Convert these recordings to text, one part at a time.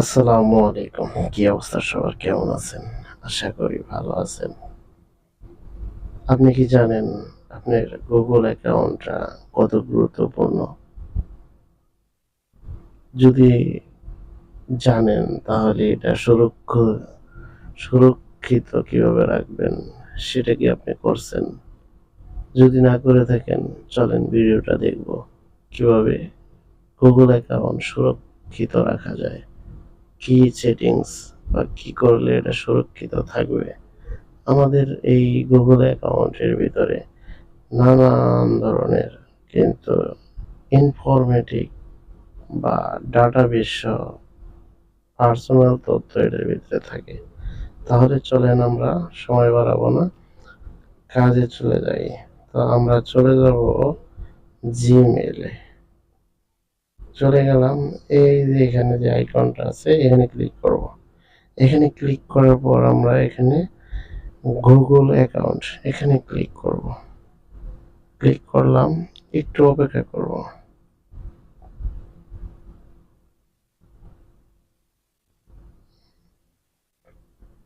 আসসালামু আলাইকুম। কি অবস্থা সবার? কেমন আছেন? আশা করি ভালো আছেন। আপনি কি জানেন আপনার গুগল অ্যাকাউন্টটা কত গুরুত্বপূর্ণ? যদি জানেন তাহলে এটা সুরক্ষিত কিভাবে রাখবেন সেটা কি আপনি করছেন? যদি না করে থাকেন চলেন ভিডিওটা দেখব কিভাবে গুগল অ্যাকাউন্ট সুরক্ষিত রাখা যায়। কি সেটিংস বা কি করলে এটা সুরক্ষিত থাকবে। আমাদের এই গুগল অ্যাকাউন্টের ভিতরে নানান ধরনের কিন্তু ইনফরমেটিভ বা ডাটাবেস সহ পার্সোনাল তথ্য এটার ভিতরে থাকে। তাহলে চলেন আমরা সময় বাড়াবো না, কাজে চলে যাই। তো আমরা চলে যাব জিমেইলে। চলে গেলাম, এই যে এখানে যে আইকনটা আছে এখানে ক্লিক করব। এখানে ক্লিক করার পর আমরা এখানে গুগল অ্যাকাউন্ট এখানে ক্লিক করব। ক্লিক করলাম, একটু অপেক্ষা করব।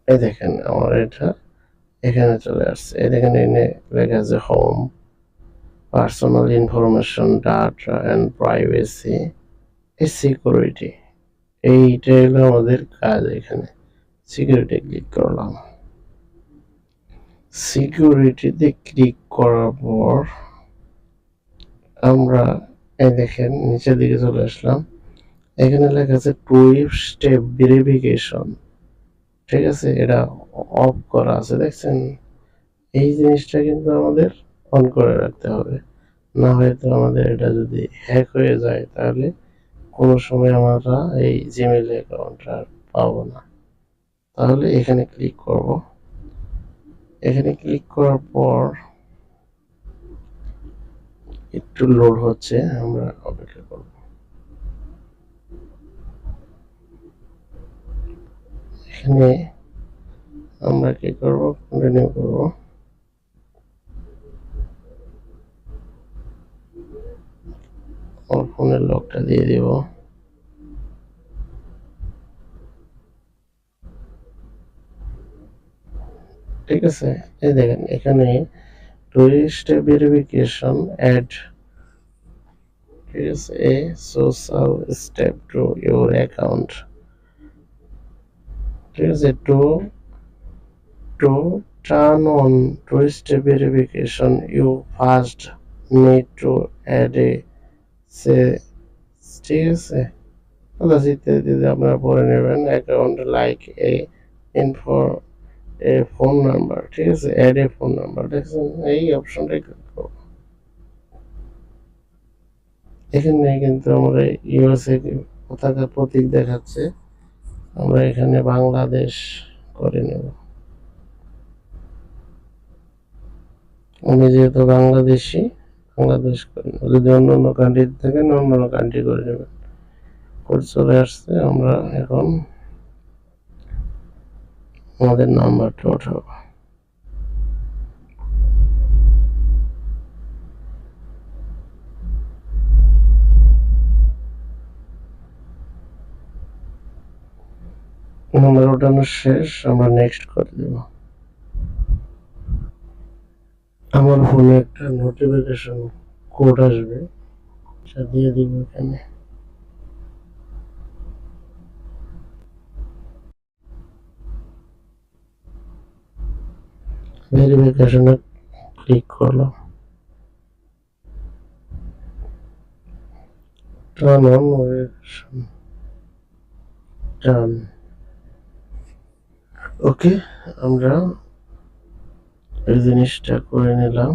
এই দেখেন আমার এটা এখানে চলে আসছে। এই দেখেন এখানে লেখা আছে home, personal information, data and privacy, এই সিকিউরিটি। এইটা হলো আমাদের কাজ। এখানে সিকিউরিটি ক্লিক করলাম। সিকিউরিটিতে ক্লিক করার পর আমরা এই দেখেন নিচের দিকে চলে আসলাম। এখানে লেখা আছে টু স্টেপ ভেরিফিকেশন। ঠিক আছে, এটা অফ করা আছে দেখছেন। এই জিনিসটা কিন্তু আমাদের অন করে রাখতে হবে, না হয়তো আমাদের এটা যদি হ্যাক হয়ে যায় তাহলে কোনো সময় আমরা এই জিমেইল অ্যাকাউন্টটা পাবো না। তাহলে এখানে ক্লিক করব। এখানে ক্লিক করার পর একটু লোড হচ্ছে, আমরা অপেক্ষা করব। এখানে আমরা কি করব, কন্টিনিউ করব। আমার ফোনের লকটা দিয়ে দিব। ঠিক আছে, এই দেখেন এখানে টু স্টেপ ভেরিফিকেশন অ্যাড, ঠিক আছে, a social step to your account. ঠিক আছে, to turn on two-step verification, you first need to add a ঠিক আছে, আদার্স ইত্যাদি আপনারা পড়ে নেবেন। অ্যাকাউন্ট লাইক ইনফো এ ফোন নাম্বার। ঠিক আছে, অ্যাড এ ফোন নাম্বার, দেখছেন এই অপশনটা ক্লিক করব। এখানে কিন্তু আমরা ইউএসএ পতাকা প্রতীক দেখাচ্ছে, আমরা এখানে বাংলাদেশ করে নেব। আমি যেহেতু বাংলাদেশি, বাংলাদেশ করে নেব। যদি অন্য অন্য কান্ট্রি থাকেন অন্য অন্য কান্ট্রি করে নেবেন। করে চলে আসছে, আমরা এখন আমাদের নাম্বারটা ওঠাবো। নাম্বার ওঠানো শেষ, আমরা নেক্সট করে দেব। আমার ফোনে একটা নোটিফিকেশন কোড আসবে, সেটা দিয়ে দিব এখানে। ভেরিফিকেশনে ক্লিক করলাম, টার্ন অন ভেরিফিকেশন, ডান। ওকে, আমরা এই জিনিসটা করে নিলাম।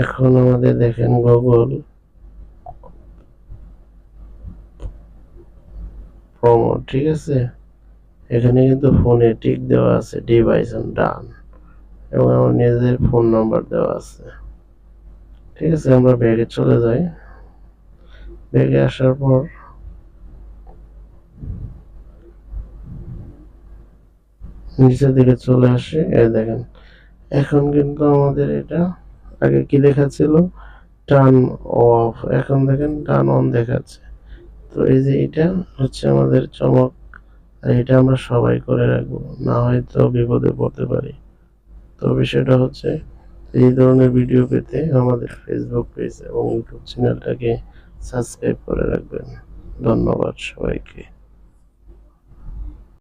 এখন আমাদের দেখেন গুগল প্রোমো, ঠিক আছে, এখানে কিন্তু ফোনে টিক দেওয়া আছে, ডিভাইস এন্ড ডান, এবং আমার নিজের ফোন নাম্বার দেওয়া আছে। ঠিক আছে, আমরা ব্যাগে চলে যাই। ব্যাগে আসার পর নিচের দিকে চলে আসে, এই দেখেন এখন কিন্তু আমাদের এটা আগে কি দেখাচ্ছিল, টার্ন অফ, এখন দেখেন টার্ন অন দেখাচ্ছে। তো তো এই যে এটা হচ্ছে আমাদের চমক, আর এটা আমরা সবাই করে রাখবো, না হয়তো বিপদে পড়তে পারি। তো বিষয়টা হচ্ছে এই ধরনের ভিডিও পেতে আমাদের ফেসবুক পেজ এবং ইউটিউব চ্যানেলটাকে সাবস্ক্রাইব করে রাখবেন। ধন্যবাদ সবাইকে।